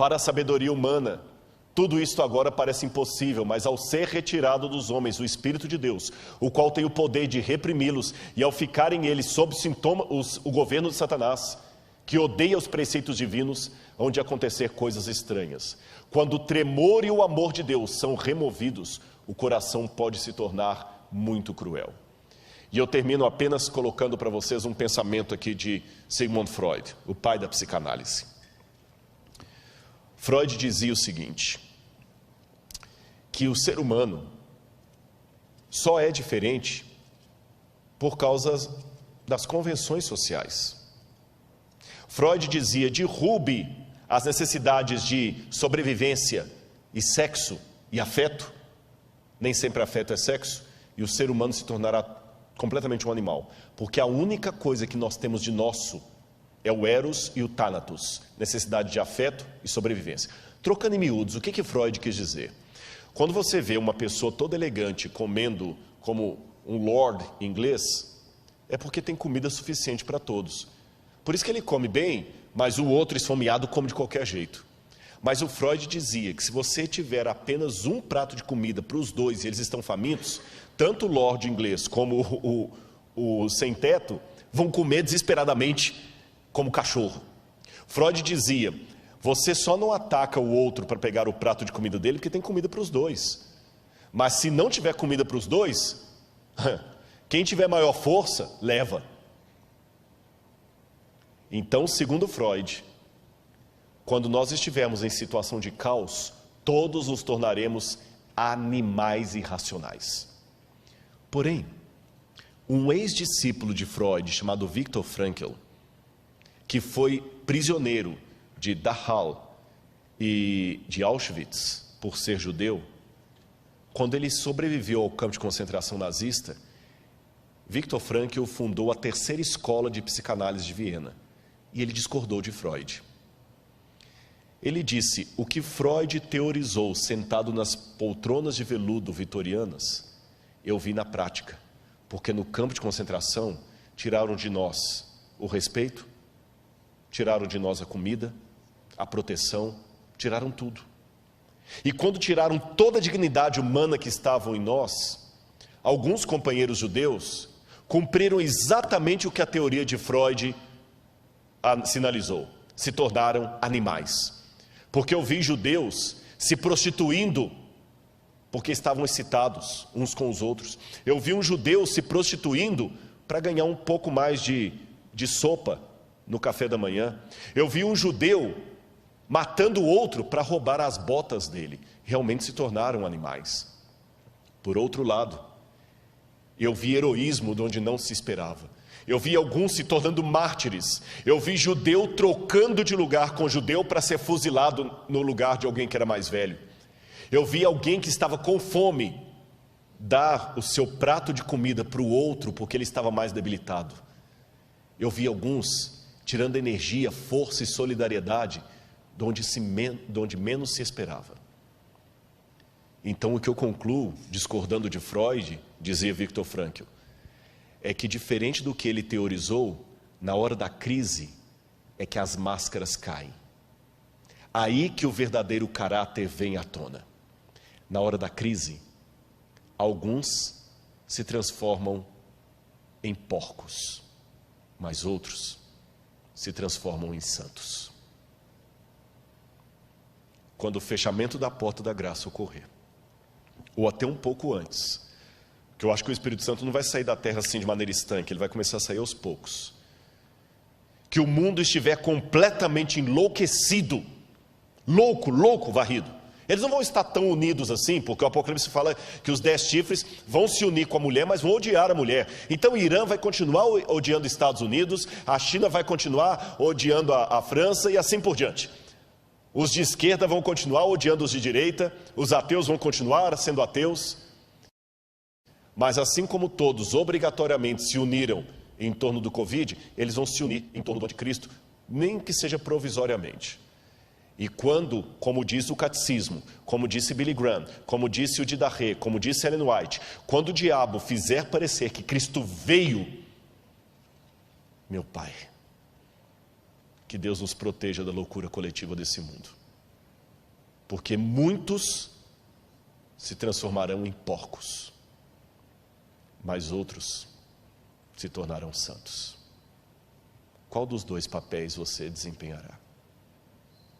Para a sabedoria humana, tudo isto agora parece impossível, mas ao ser retirado dos homens o Espírito de Deus, o qual tem o poder de reprimi-los, e ao ficarem eles sob o governo de Satanás, que odeia os preceitos divinos, hão de acontecer coisas estranhas. Quando o tremor e o amor de Deus são removidos, o coração pode se tornar muito cruel. E eu termino apenas colocando para vocês um pensamento aqui de Sigmund Freud, o pai da psicanálise. Freud dizia o seguinte, que o ser humano só é diferente por causa das convenções sociais. Freud dizia, derrube as necessidades de sobrevivência e sexo e afeto, nem sempre afeto é sexo, e o ser humano se tornará completamente um animal, porque a única coisa que nós temos de nosso é o eros e o thanatos, necessidade de afeto e sobrevivência. Trocando em miúdos, o que Freud quis dizer? Quando você vê uma pessoa toda elegante comendo como um lord inglês, é porque tem comida suficiente para todos. Por isso que ele come bem, mas o outro esfomeado come de qualquer jeito. Mas o Freud dizia que se você tiver apenas um prato de comida para os dois e eles estão famintos, tanto o lord inglês como o sem-teto vão comer desesperadamente como cachorro. Freud dizia, você só não ataca o outro para pegar o prato de comida dele porque tem comida para os dois. Mas se não tiver comida para os dois, quem tiver maior força, leva. Então, segundo Freud, quando nós estivermos em situação de caos, todos nos tornaremos animais irracionais. Porém, um ex-discípulo de Freud, chamado Viktor Frankl, que foi prisioneiro de Dachau e de Auschwitz por ser judeu, quando ele sobreviveu ao campo de concentração nazista, Viktor Frankl fundou a terceira escola de psicanálise de Viena, e ele discordou de Freud. Ele disse, o que Freud teorizou sentado nas poltronas de veludo vitorianas, eu vi na prática, porque no campo de concentração tiraram de nós o respeito, tiraram de nós a comida, a proteção, tiraram tudo. E quando tiraram toda a dignidade humana que estava em nós, alguns companheiros judeus cumpriram exatamente o que a teoria de Freud sinalizou, se tornaram animais. Porque eu vi judeus se prostituindo porque estavam excitados uns com os outros. Eu vi um judeu se prostituindo para ganhar um pouco mais de sopa no café da manhã. Eu vi um judeu matando o outro para roubar as botas dele. Realmente se tornaram animais. Por outro lado, eu vi heroísmo de onde não se esperava. Eu vi alguns se tornando mártires. Eu vi judeu trocando de lugar com judeu para ser fuzilado no lugar de alguém que era mais velho. Eu vi alguém que estava com fome dar o seu prato de comida para o outro porque ele estava mais debilitado. Eu vi alguns tirando energia, força e solidariedade de onde menos se esperava. Então o que eu concluo, discordando de Freud, dizia Viktor Frankl, é que diferente do que ele teorizou, na hora da crise, é que as máscaras caem. Aí que o verdadeiro caráter vem à tona. Na hora da crise, alguns se transformam em porcos, mas outros se transformam em santos. Quando o fechamento da porta da graça ocorrer, ou até um pouco antes, que eu acho que o Espírito Santo não vai sair da terra assim de maneira estanque, ele vai começar a sair aos poucos. Que o mundo estiver completamente enlouquecido, louco, varrido. Eles não vão estar tão unidos assim, porque o Apocalipse fala que os 10 chifres vão se unir com a mulher, mas vão odiar a mulher. Então o Irã vai continuar odiando os Estados Unidos, a China vai continuar odiando a França e assim por diante. Os de esquerda vão continuar odiando os de direita, os ateus vão continuar sendo ateus. Mas assim como todos obrigatoriamente se uniram em torno do Covid, eles vão se unir em torno do anticristo, nem que seja provisoriamente. E quando, como diz o catecismo, como disse Billy Graham, como disse o Didarré, como disse Ellen White, quando o diabo fizer parecer que Cristo veio, meu Pai, que Deus nos proteja da loucura coletiva desse mundo. porque muitos se transformarão em porcos, mas outros se tornarão santos. Qual dos dois papéis você desempenhará?